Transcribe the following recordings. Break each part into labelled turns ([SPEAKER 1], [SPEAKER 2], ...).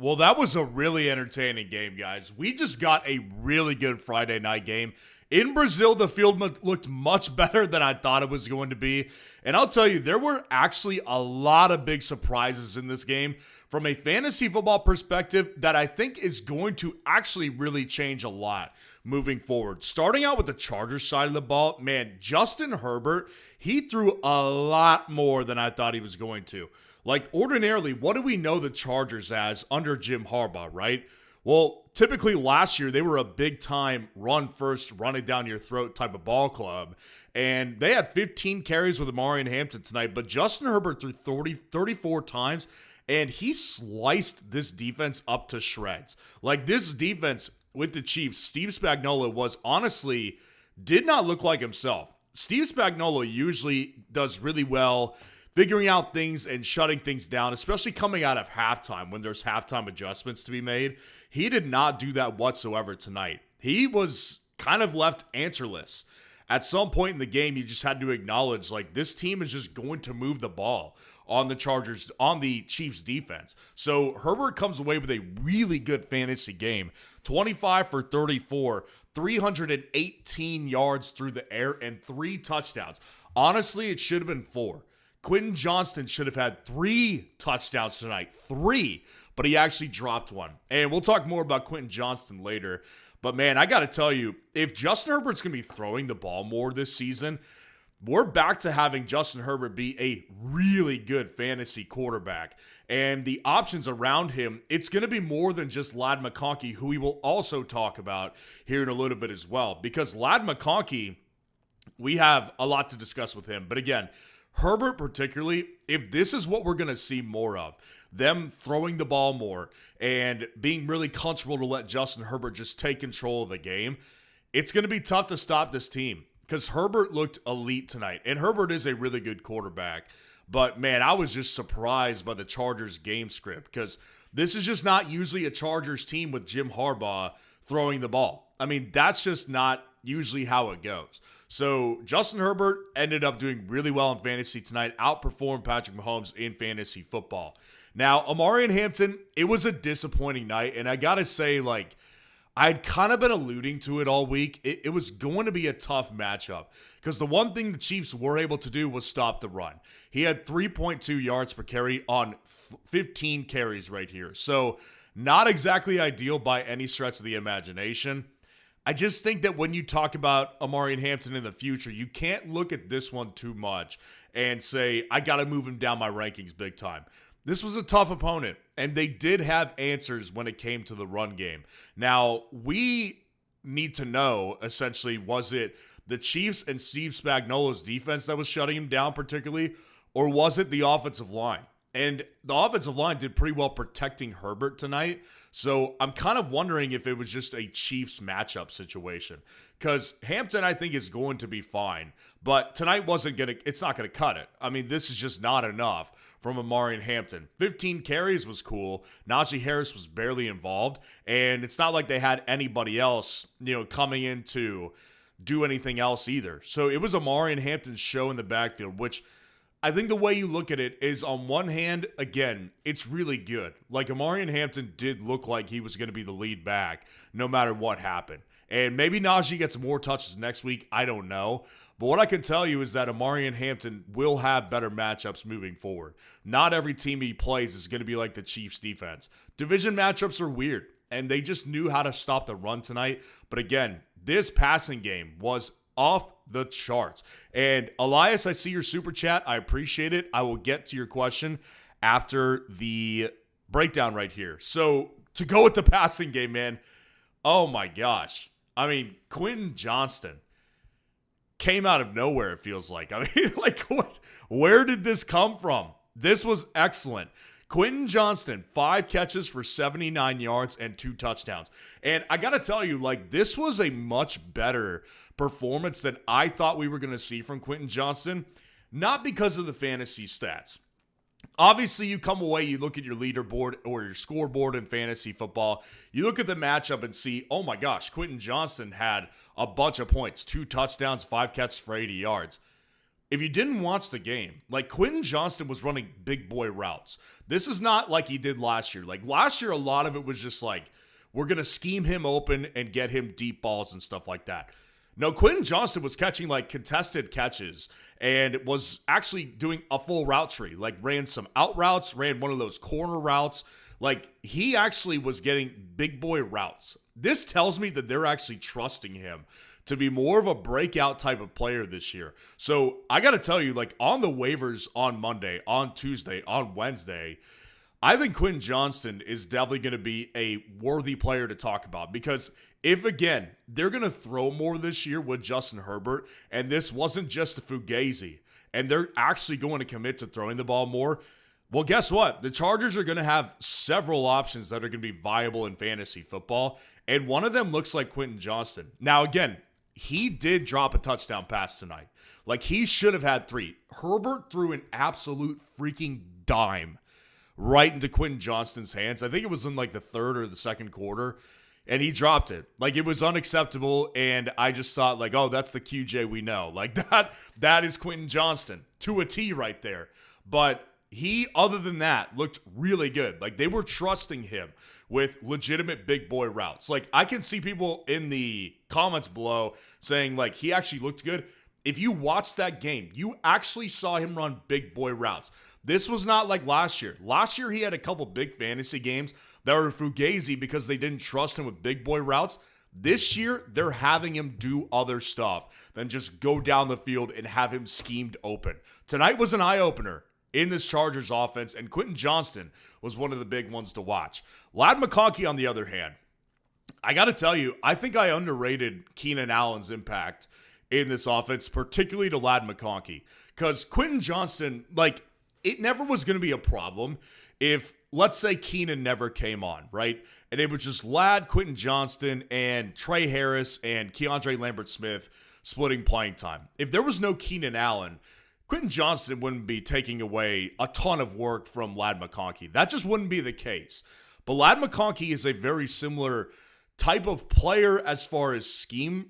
[SPEAKER 1] Well, that was a really entertaining game, guys. We just got a really good Friday night game. In Brazil, the field looked much better than I thought it was going to be. And I'll tell you, there were actually a lot of big surprises in this game from a fantasy football perspective that I think is going to actually really change a lot moving forward. Starting out with the Chargers side of the ball, man, Justin Herbert, he threw a lot more than I thought he was going to. Like, ordinarily, what do we know the Chargers as under Jim Harbaugh, right? Well, typically last year, they were a big-time run-first, run-it-down-your-throat type of ball club. And they had 15 carries with Amarian Hampton tonight, but Justin Herbert threw 34 times, and he sliced this defense up to shreds. Like, this defense with the Chiefs, Steve Spagnuolo was honestly, did not look like himself. Steve Spagnuolo usually does really well figuring out things and shutting things down, especially coming out of halftime when there's halftime adjustments to be made. He did not do that whatsoever tonight. He was kind of left answerless. At some point in the game, you just had to acknowledge, like, this team is just going to move the ball on the Chargers, on the Chiefs defense. So Herbert comes away with a really good fantasy game. 25 for 34, 318 yards through the air, and 3 touchdowns. Honestly, it should have been 4. Quentin Johnston should have had 3 touchdowns tonight. 3. But he actually dropped one. And we'll talk more about Quentin Johnston later. But man, I got to tell you, if Justin Herbert's going to be throwing the ball more this season, we're back to having Justin Herbert be a really good fantasy quarterback. And the options around him, it's going to be more than just Ladd McConkey, who we will also talk about here in a little bit as well. Because Ladd McConkey, we have a lot to discuss with him. But again, Herbert particularly, if this is what we're going to see more of, them throwing the ball more and being really comfortable to let Justin Herbert just take control of the game, it's going to be tough to stop this team because Herbert looked elite tonight. And Herbert is a really good quarterback. But, man, I was just surprised by the Chargers game script because this is just not usually a Chargers team with Jim Harbaugh throwing the ball. I mean, that's just not usually how it goes. So Justin Herbert ended up doing really well in fantasy tonight, outperformed Patrick Mahomes in fantasy football. Now, Amarian Hampton, it was a disappointing night, and I got to say, like, I'd kind of been alluding to it all week. It was going to be a tough matchup because the one thing the Chiefs were able to do was stop the run. He had 3.2 yards per carry on 15 carries right here. So not exactly ideal by any stretch of the imagination. I just think that when you talk about Amarian Hampton in the future, you can't look at this one too much and say, I got to move him down my rankings big time. This was a tough opponent, and they did have answers when it came to the run game. Now, we need to know, essentially, was it the Chiefs and Steve Spagnuolo's defense that was shutting him down particularly, or was it the offensive line? And the offensive line did pretty well protecting Herbert tonight. So I'm kind of wondering if it was just a Chiefs matchup situation. Because Hampton, I think, is going to be fine. But tonight it's not going to cut it. I mean, this is just not enough from Amarian Hampton. 15 carries was cool. Najee Harris was barely involved. And it's not like they had anybody else, coming in to do anything else either. So it was Amarian Hampton's show in the backfield, which I think the way you look at it is, on one hand, again, it's really good. Like, Amarian Hampton did look like he was going to be the lead back no matter what happened. And maybe Najee gets more touches next week. I don't know. But what I can tell you is that Amarian Hampton will have better matchups moving forward. Not every team he plays is going to be like the Chiefs defense. Division matchups are weird, and they just knew how to stop the run tonight. But again, this passing game was off the charts. And Elias, I see your super chat. I appreciate it. I will get to your question after the breakdown right here. So to go with the passing game, man, oh my gosh. I mean, Quentin Johnston came out of nowhere, it feels like. I mean, like, where did this come from? This was excellent. Quentin Johnston, 5 catches for 79 yards and 2 touchdowns. And I got to tell you, like, this was a much better performance than I thought we were going to see from Quentin Johnston. Not because of the fantasy stats. Obviously, you come away, you look at your leaderboard or your scoreboard in fantasy football, you look at the matchup and see, oh my gosh, Quentin Johnston had a bunch of points, 2 touchdowns, 5 catches for 80 yards. if you didn't watch the game, like Quentin Johnston was running big boy routes. This is not like he did last year. Like last year, a lot of it was just like, we're going to scheme him open and get him deep balls and stuff like that. No, Quentin Johnston was catching like contested catches and was actually doing a full route tree. Like ran some out routes, ran one of those corner routes. Like he actually was getting big boy routes. This tells me that they're actually trusting him to be more of a breakout type of player this year. So I got to tell you, like on the waivers on Monday, on Tuesday, on Wednesday, I think Quentin Johnston is definitely going to be a worthy player to talk about because if, again, they're going to throw more this year with Justin Herbert, and this wasn't just a fugazi, and they're actually going to commit to throwing the ball more, well, guess what? The Chargers are going to have several options that are going to be viable in fantasy football, and one of them looks like Quentin Johnston. Now, again, he did drop a touchdown pass tonight. Like, he should have had 3. Herbert threw an absolute freaking dime right into Quentin Johnston's hands. I think it was in like the third or the second quarter, and he dropped it. Like, it was unacceptable, and I just thought, like, oh, that's the QJ we know. Like, that is Quentin Johnston to a T right there. But he, other than that, looked really good. Like, they were trusting him with legitimate big boy routes. Like, I can see people in the comments below saying, like, he actually looked good. If you watched that game, you actually saw him run big boy routes. This was not like last year. Last year, he had a couple big fantasy games that were fugazi because they didn't trust him with big boy routes. This year, they're having him do other stuff than just go down the field and have him schemed open. Tonight was an eye-opener in this Chargers offense, and Quentin Johnston was one of the big ones to watch. Ladd McConkey, on the other hand, I got to tell you, I think I underrated Keenan Allen's impact in this offense, particularly to Ladd McConkey, because Quentin Johnston, like, it never was going to be a problem if, let's say, Keenan never came on, right? And it was just Ladd, Quentin Johnston, and Trey Harris and Keandre Lambert-Smith splitting playing time. If there was no Keenan Allen, Quentin Johnston wouldn't be taking away a ton of work from Ladd McConkey. That just wouldn't be the case. But Ladd McConkey is a very similar type of player as far as scheme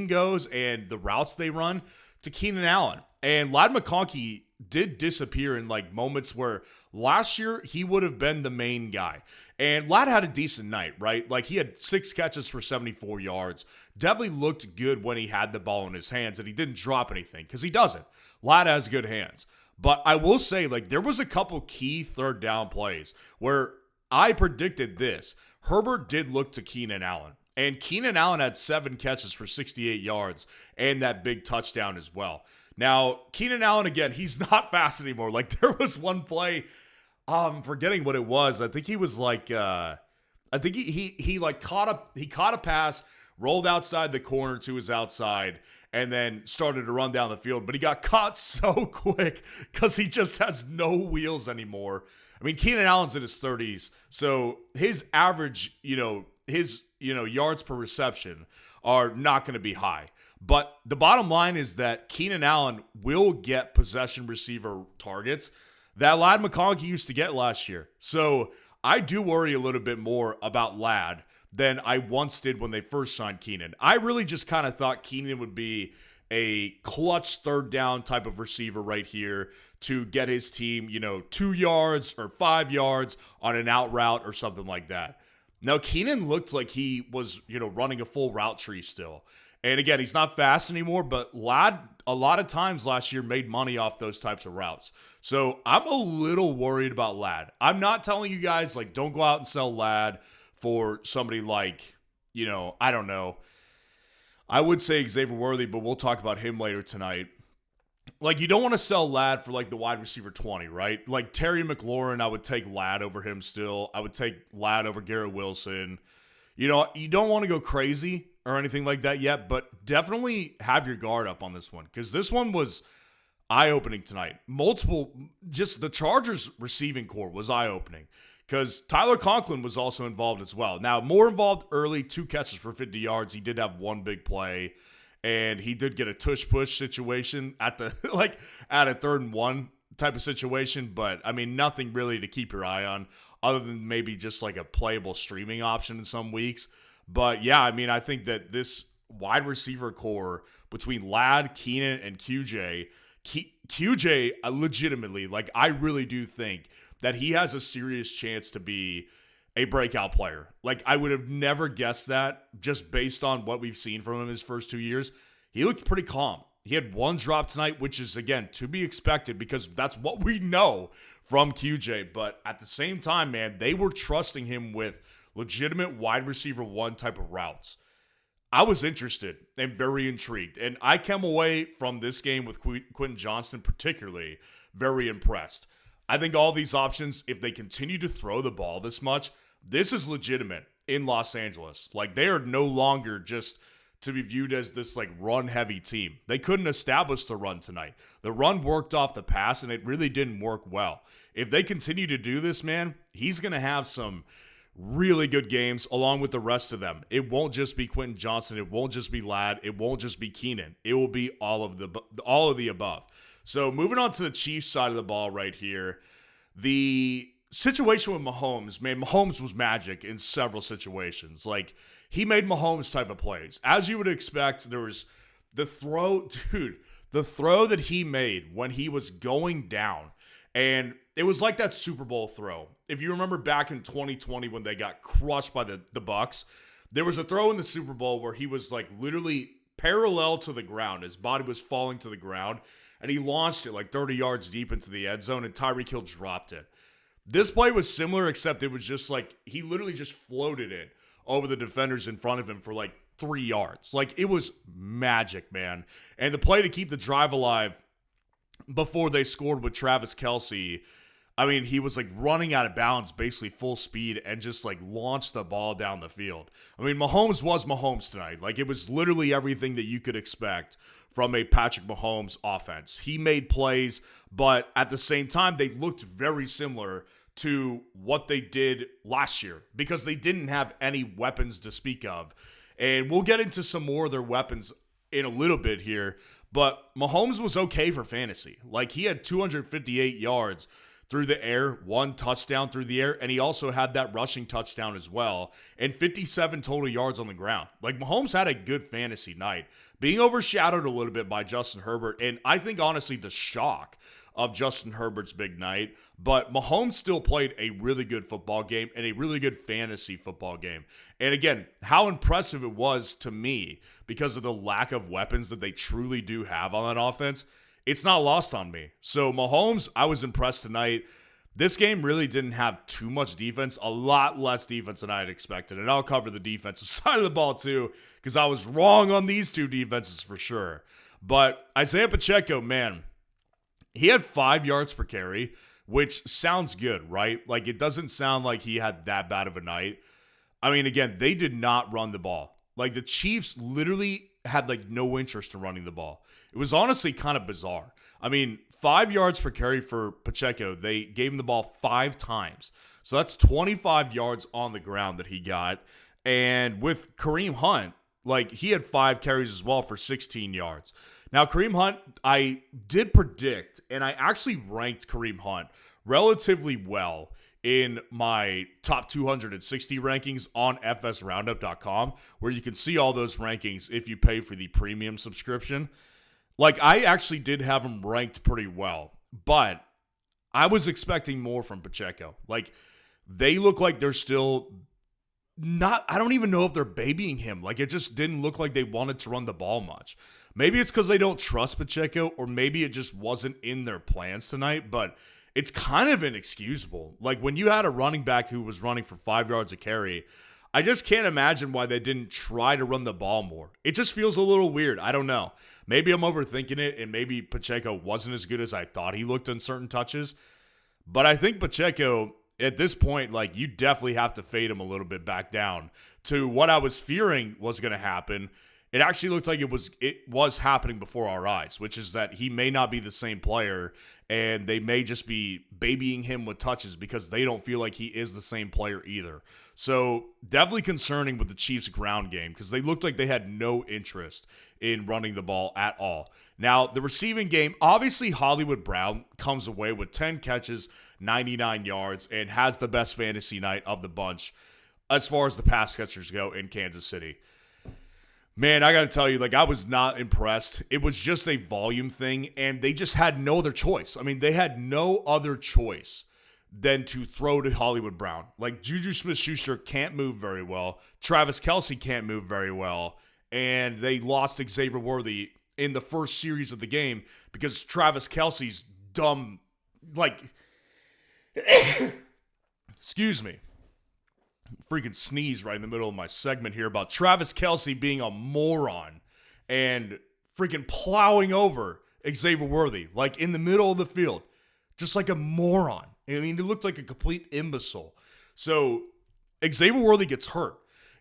[SPEAKER 1] goes and the routes they run to Keenan Allen. And Ladd McConkey did disappear in like moments where last year he would have been the main guy. And Ladd had a decent night, right? Like he had 6 catches for 74 yards. Definitely looked good when he had the ball in his hands and he didn't drop anything because he doesn't. Ladd has good hands. But I will say, like, there was a couple key third down plays where I predicted this. Herbert did look to Keenan Allen. And Keenan Allen had 7 catches for 68 yards and that big touchdown as well. Now, Keenan Allen, again, he's not fast anymore. Like, there was one play, I'm forgetting what it was. I think he was like, I think he caught a pass, rolled outside the corner to his outside, and then started to run down the field. But he got caught so quick because he just has no wheels anymore. I mean, Keenan Allen's in his 30s, so his average, yards per reception are not going to be high. But the bottom line is that Keenan Allen will get possession receiver targets that Ladd McConkey used to get last year. So I do worry a little bit more about Ladd than I once did when they first signed Keenan. I really just kind of thought Keenan would be a clutch third down type of receiver right here to get his team, 2 yards or 5 yards on an out route or something like that. Now, Keenan looked like he was, running a full route tree still. And again, he's not fast anymore, but Ladd, a lot of times last year, made money off those types of routes. So I'm a little worried about Ladd. I'm not telling you guys, like, don't go out and sell Ladd for somebody like, I don't know. I would say Xavier Worthy, but we'll talk about him later tonight. Like, you don't want to sell Ladd for, like, the wide receiver 20, right? Like, Terry McLaurin, I would take Ladd over him still. I would take Ladd over Garrett Wilson. You don't want to go crazy or anything like that yet, but definitely have your guard up on this one because this one was eye-opening tonight. Just the Chargers receiving core was eye-opening because Tyler Conklin was also involved as well. Now, more involved early, 2 catches for 50 yards. He did have 1 big play, and he did get a tush-push situation at the at a 3rd and 1 type of situation, but I mean, nothing really to keep your eye on other than maybe just like a playable streaming option in some weeks. But yeah, I mean, I think that this wide receiver core between Ladd, Keenan, and QJ QJ, legitimately, like, I really do think that he has a serious chance to be a breakout player. Like, I would have never guessed that just based on what we've seen from him his first 2 years. He looked pretty calm. He had one drop tonight, which is, again, to be expected because that's what we know from QJ. But at the same time, man, they were trusting him with legitimate wide receiver one type of routes. I was interested and very intrigued. And I came away from this game with Quentin Johnston particularly very impressed. I think all these options, if they continue to throw the ball this much, this is legitimate in Los Angeles. Like, they are no longer just to be viewed as this, like, run-heavy team. They couldn't establish the run tonight. The run worked off the pass, and it really didn't work well. If they continue to do this, man, he's going to have some really good games along with the rest of them. It won't just be Quentin Johnston. It won't just be Ladd. It won't just be Keenan. It will be all of the above. So moving on to the Chiefs side of the ball right here, the situation with Mahomes, man, Mahomes was magic in several situations. Like, he made Mahomes type of plays. As you would expect, there was the throw that he made when he was going down. And it was like that Super Bowl throw. If you remember back in 2020 when they got crushed by the Bucs, there was a throw in the Super Bowl where he was like literally parallel to the ground. His body was falling to the ground, and he launched it like 30 yards deep into the end zone, and Tyreek Hill dropped it. This play was similar, except it was just like he literally just floated it over the defenders in front of him for like 3 yards. Like, it was magic, man. And the play to keep the drive alive before they scored with Travis Kelce, I mean, he was like running out of bounds, basically full speed, and just like launched the ball down the field. I mean, Mahomes was Mahomes tonight. Like, it was literally everything that you could expect from a Patrick Mahomes offense. He made plays, but at the same time, they looked very similar to what they did last year because they didn't have any weapons to speak of. And we'll get into some more of their weapons in a little bit here, but Mahomes was okay for fantasy. Like, he had 258 yards through the air, 1 touchdown through the air, and he also had that rushing touchdown as well, and 57 total yards on the ground. Like, Mahomes had a good fantasy night, being overshadowed a little bit by Justin Herbert, and I think, honestly, the shock of Justin Herbert's big night, but Mahomes still played a really good football game and a really good fantasy football game. And again, how impressive it was to me because of the lack of weapons that they truly do have on that offense, it's not lost on me. So Mahomes, I was impressed tonight. This game really didn't have too much defense, a lot less defense than I had expected. And I'll cover the defensive side of the ball too, because I was wrong on these two defenses for sure. But Isaiah Pacheco, man, he had 5 yards per carry, which sounds good, right? Like, it doesn't sound like he had that bad of a night. I mean, again, they did not run the ball. Like, the Chiefs literally had, like, no interest in running the ball. It was honestly kind of bizarre. I mean, 5 yards per carry for Pacheco. They gave him the ball 5 times. So that's 25 yards on the ground that he got. And with Kareem Hunt, like, he had 5 carries as well for 16 yards. Now, Kareem Hunt, I did predict, and I actually ranked Kareem Hunt relatively well in my top 260 rankings on fsroundup.com, where you can see all those rankings if you pay for the premium subscription. Like, I actually did have him ranked pretty well, but I was expecting more from Pacheco. Like, they look like they're still not, I don't even know if they're babying him. Like, it just didn't look like they wanted to run the ball much. Maybe it's because they don't trust Pacheco, or maybe it just wasn't in their plans tonight, but it's kind of inexcusable. Like, when you had a running back who was running for 5 yards a carry, I just can't imagine why they didn't try to run the ball more. It just feels a little weird. I don't know. Maybe I'm overthinking it, and maybe Pacheco wasn't as good as I thought he looked on certain touches. But I think Pacheco, at this point, like, you definitely have to fade him a little bit back down to what I was fearing was going to happen. It actually looked like it was happening before our eyes, which is that he may not be the same player, and they may just be babying him with touches because they don't feel like he is the same player either. So definitely concerning with the Chiefs' ground game because they looked like they had no interest in running the ball at all. Now, the receiving game, obviously Hollywood Brown comes away with 10 catches, 99 yards, and has the best fantasy night of the bunch as far as the pass catchers go in Kansas City. Man, I got to tell you, like, I was not impressed. It was just a volume thing, and they just had no other choice. I mean, they had no other choice than to throw to Hollywood Brown. Like, Juju Smith-Schuster can't move very well. Travis Kelce can't move very well. And they lost Xavier Worthy in the first series of the game because Travis Kelce's dumb, like, excuse me. Freaking sneeze right in the middle of my segment here about Travis Kelce being a moron and freaking plowing over Xavier Worthy, like in the middle of the field, just like a moron. I mean, he looked like a complete imbecile. So Xavier Worthy gets hurt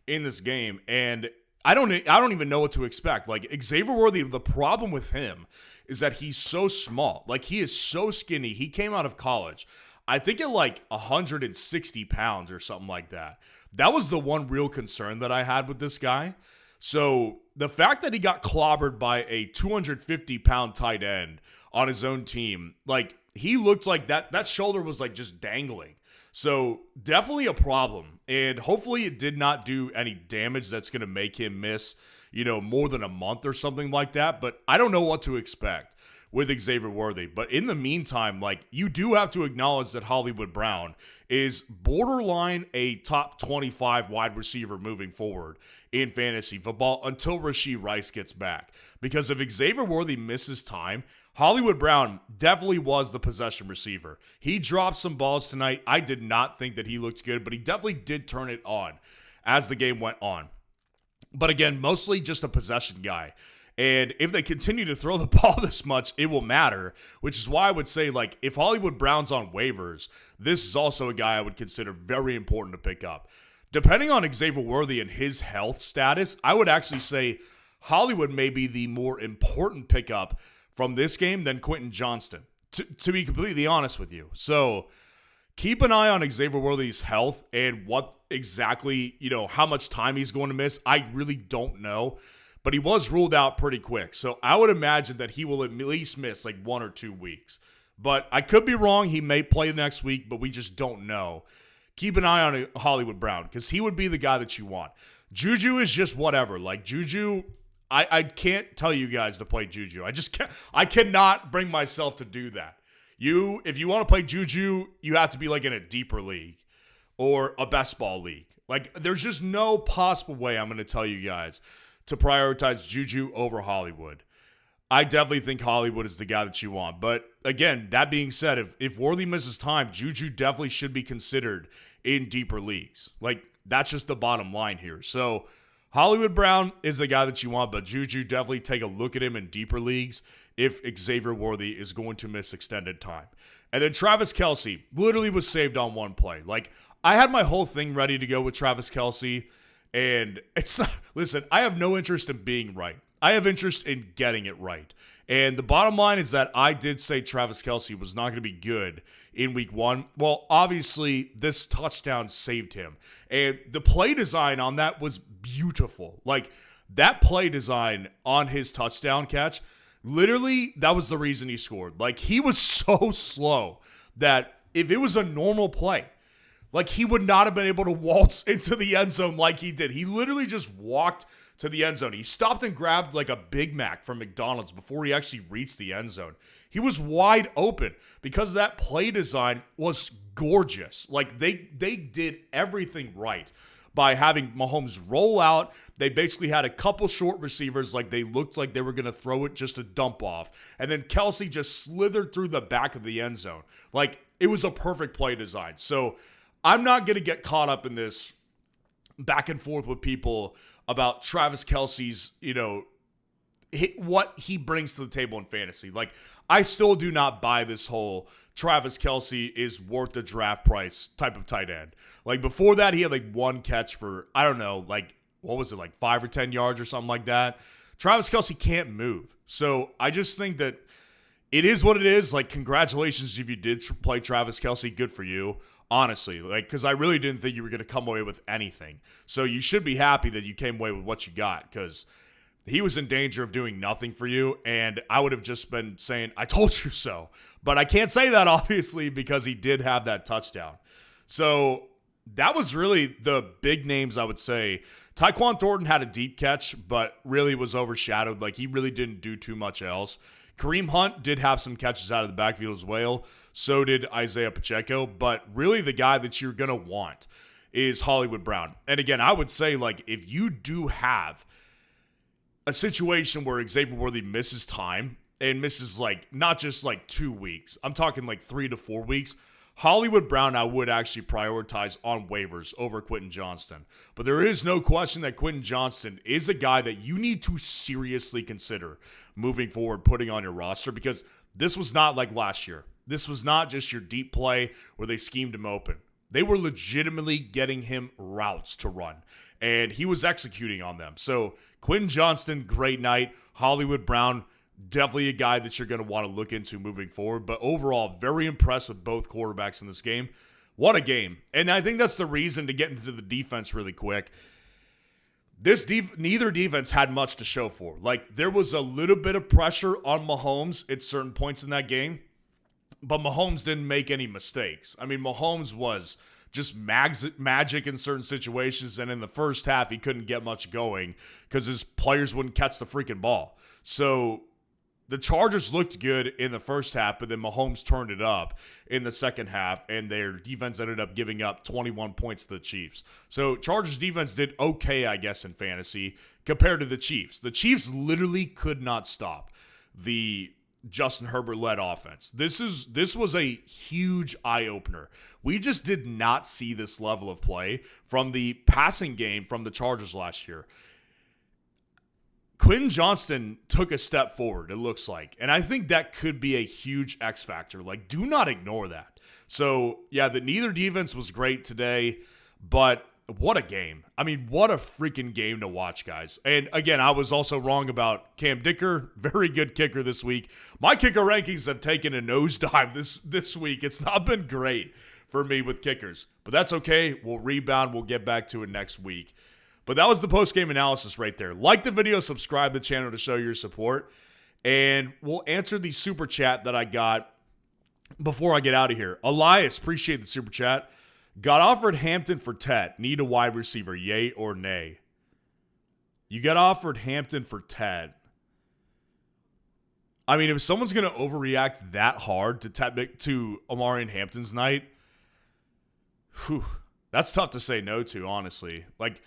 [SPEAKER 1] in this game, and I don't even know what to expect. Like, Xavier Worthy, the problem with him is that he's so small. Like, he is so skinny. He came out of college, I think, at like 160 pounds or something like that. That was the one real concern that I had with this guy. So the fact that he got clobbered by a 250-pound tight end on his own team, like, he looked like that shoulder was like just dangling. So definitely a problem. And hopefully it did not do any damage that's going to make him miss, more than a month or something like that. But I don't know what to expect with Xavier Worthy. But in the meantime, like, you do have to acknowledge that Hollywood Brown is borderline a top 25 wide receiver moving forward in fantasy football until Rashee Rice gets back. Because if Xavier Worthy misses time, Hollywood Brown definitely was the possession receiver. He dropped some balls tonight. I did not think that he looked good, but he definitely did turn it on as the game went on. But again, mostly just a possession guy. And if they continue to throw the ball this much, it will matter, which is why I would say, like, if Hollywood Brown's on waivers, this is also a guy I would consider very important to pick up. Depending on Xavier Worthy and his health status, I would actually say Hollywood may be the more important pickup from this game than Quentin Johnston, to be completely honest with you. So keep an eye on Xavier Worthy's health and what exactly, how much time he's going to miss. I really don't know. But he was ruled out pretty quick. So I would imagine that he will at least miss like 1 or 2 weeks. But I could be wrong. He may play next week, but we just don't know. Keep an eye on Hollywood Brown because he would be the guy that you want. Juju is just whatever. Like, Juju, I can't tell you guys to play Juju. I cannot bring myself to do that. If you want to play Juju, you have to be like in a deeper league or a best ball league. Like, there's just no possible way I'm going to tell you guys to prioritize Juju over Hollywood. I definitely think Hollywood is the guy that you want. But again, that being said, if Worthy misses time, Juju definitely should be considered in deeper leagues. Like, that's just the bottom line here. So Hollywood Brown is the guy that you want, but Juju, definitely take a look at him in deeper leagues if Xavier Worthy is going to miss extended time. And then Travis Kelce literally was saved on one play. Like, I had my whole thing ready to go with Travis Kelce. And it's not, listen, I have no interest in being right. I have interest in getting it right. And the bottom line is that I did say Travis Kelce was not going to be good in week 1. Well, obviously, this touchdown saved him. And the play design on that was beautiful. Like, that play design on his touchdown catch, literally, that was the reason he scored. Like, he was so slow that if it was a normal play, like, he would not have been able to waltz into the end zone like he did. He literally just walked to the end zone. He stopped and grabbed like a Big Mac from McDonald's before he actually reached the end zone. He was wide open because that play design was gorgeous. Like, they did everything right by having Mahomes roll out. They basically had a couple short receivers. Like, they looked like they were going to throw it just a dump off. And then Kelce just slithered through the back of the end zone. Like, it was a perfect play design. So I'm not going to get caught up in this back and forth with people about Travis Kelce's, what he brings to the table in fantasy. Like, I still do not buy this whole Travis Kelce is worth the draft price type of tight end. Like, before that, he had like one catch for, I don't know, like, what was it, like 5 or 10 yards or something like that. Travis Kelce can't move. So I just think that it is what it is. Like, congratulations if you did play Travis Kelce. Good for you. Honestly, like, because I really didn't think you were going to come away with anything. So you should be happy that you came away with what you got, because he was in danger of doing nothing for you, and I would have just been saying, I told you so. But I can't say that, obviously, because he did have that touchdown. So that was really the big names, I would say. Tyquan Thornton had a deep catch, but really was overshadowed. Like, he really didn't do too much else. Kareem Hunt did have some catches out of the backfield as well. So did Isaiah Pacheco. But really the guy that you're going to want is Hollywood Brown. And again, I would say, like, if you do have a situation where Xavier Worthy misses time and misses, like, not just, like, 2 weeks. I'm talking, like, 3 to 4 weeks. Hollywood Brown, I would actually prioritize on waivers over Quentin Johnston. But there is no question that Quentin Johnston is a guy that you need to seriously consider moving forward, putting on your roster, because this was not like last year. This was not just your deep play where they schemed him open. They were legitimately getting him routes to run, and he was executing on them. So Quentin Johnston, great night. Hollywood Brown, definitely a guy that you're going to want to look into moving forward. But overall, very impressed with both quarterbacks in this game. What a game. And I think that's the reason to get into the defense really quick. Neither defense had much to show for. Like, there was a little bit of pressure on Mahomes at certain points in that game, but Mahomes didn't make any mistakes. I mean, Mahomes was just magic in certain situations, and in the first half, he couldn't get much going because his players wouldn't catch the freaking ball. So the Chargers looked good in the first half, but then Mahomes turned it up in the second half, and their defense ended up giving up 21 points to the Chiefs. So Chargers defense did okay, I guess, in fantasy compared to the Chiefs. The Chiefs literally could not stop the Justin Herbert-led offense. This was a huge eye-opener. We just did not see this level of play from the passing game from the Chargers last year. Quentin Johnston took a step forward, it looks like. And I think that could be a huge X factor. Like, do not ignore that. So, yeah, neither defense was great today, but what a game. I mean, what a freaking game to watch, guys. And again, I was also wrong about Cam Dicker. Very good kicker this week. My kicker rankings have taken a nosedive this week. It's not been great for me with kickers, but that's okay. We'll rebound. We'll get back to it next week. But that was the post-game analysis right there. Like the video, subscribe to the channel to show your support. And we'll answer the super chat that I got before I get out of here. Elias, appreciate the super chat. Got offered Hampton for Tet. Need a wide receiver, yay or nay? You got offered Hampton for Tet. I mean, if someone's going to overreact that hard to Amarian Hampton's night, that's tough to say no to, honestly. Like,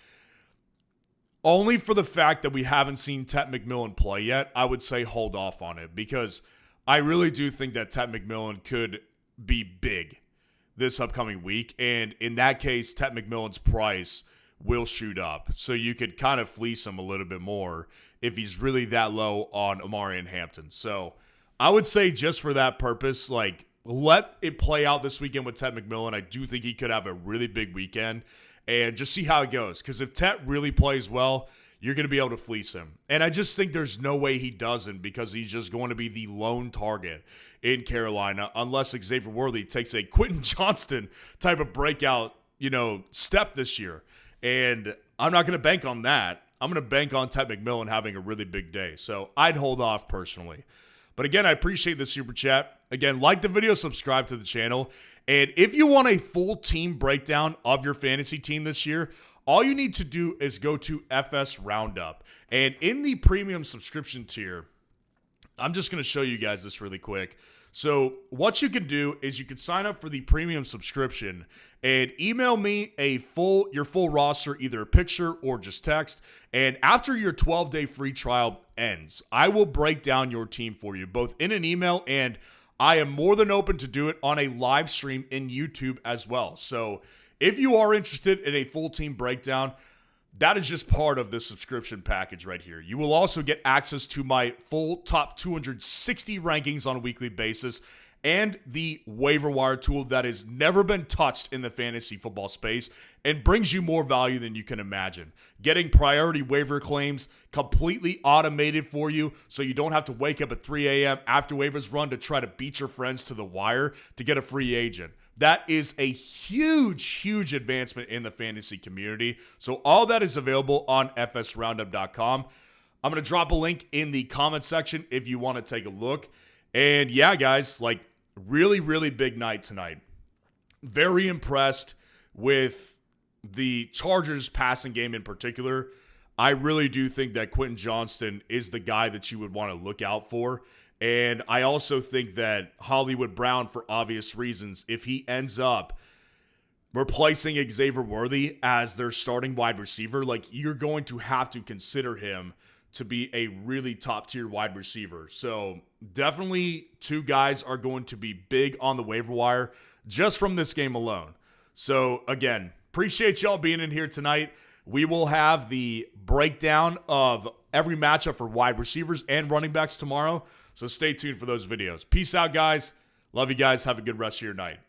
[SPEAKER 1] only for the fact that we haven't seen Tet McMillan play yet, I would say hold off on it, because I really do think that Tet McMillan could be big this upcoming week, and in that case, Tet McMillan's price will shoot up, so you could kind of fleece him a little bit more if he's really that low on Amarian Hampton. So I would say just for that purpose, like, let it play out this weekend with Tet McMillan. I do think he could have a really big weekend, and just see how it goes. Because if Tet really plays well, you're going to be able to fleece him. And I just think there's no way he doesn't, because he's just going to be the lone target in Carolina, unless Xavier Worthy takes a Quentin Johnston type of breakout, step this year. And I'm not going to bank on that. I'm going to bank on Tet McMillan having a really big day. So I'd hold off personally. But again, I appreciate the super chat. Again, like the video, subscribe to the channel. And if you want a full team breakdown of your fantasy team this year, all you need to do is go to FS Roundup. And in the premium subscription tier, I'm just going to show you guys this really quick. So what you can do is you can sign up for the premium subscription and email me your full roster, either a picture or just text. And after your 12-day free trial ends, I will break down your team for you, both in an email, and I am more than open to do it on a live stream in YouTube as well. So if you are interested in a full team breakdown, that is just part of the subscription package right here. You will also get access to my full top 260 rankings on a weekly basis, and the waiver wire tool that has never been touched in the fantasy football space and brings you more value than you can imagine. Getting priority waiver claims completely automated for you, so you don't have to wake up at 3 a.m. after waivers run to try to beat your friends to the wire to get a free agent. That is a huge, huge advancement in the fantasy community. So all that is available on fsroundup.com. I'm going to drop a link in the comment section if you want to take a look. And yeah, guys, like, really, really big night tonight. Very impressed with the Chargers passing game in particular, I really do think that Quentin Johnston is the guy that you would want to look out for. And I also think that Hollywood Brown, for obvious reasons, if he ends up replacing Xavier Worthy as their starting wide receiver, like, you're going to have to consider him to be a really top-tier wide receiver. So definitely two guys are going to be big on the waiver wire just from this game alone. So again, appreciate y'all being in here tonight. We will have the breakdown of every matchup for wide receivers and running backs tomorrow. So stay tuned for those videos. Peace out, guys. Love you guys. Have a good rest of your night.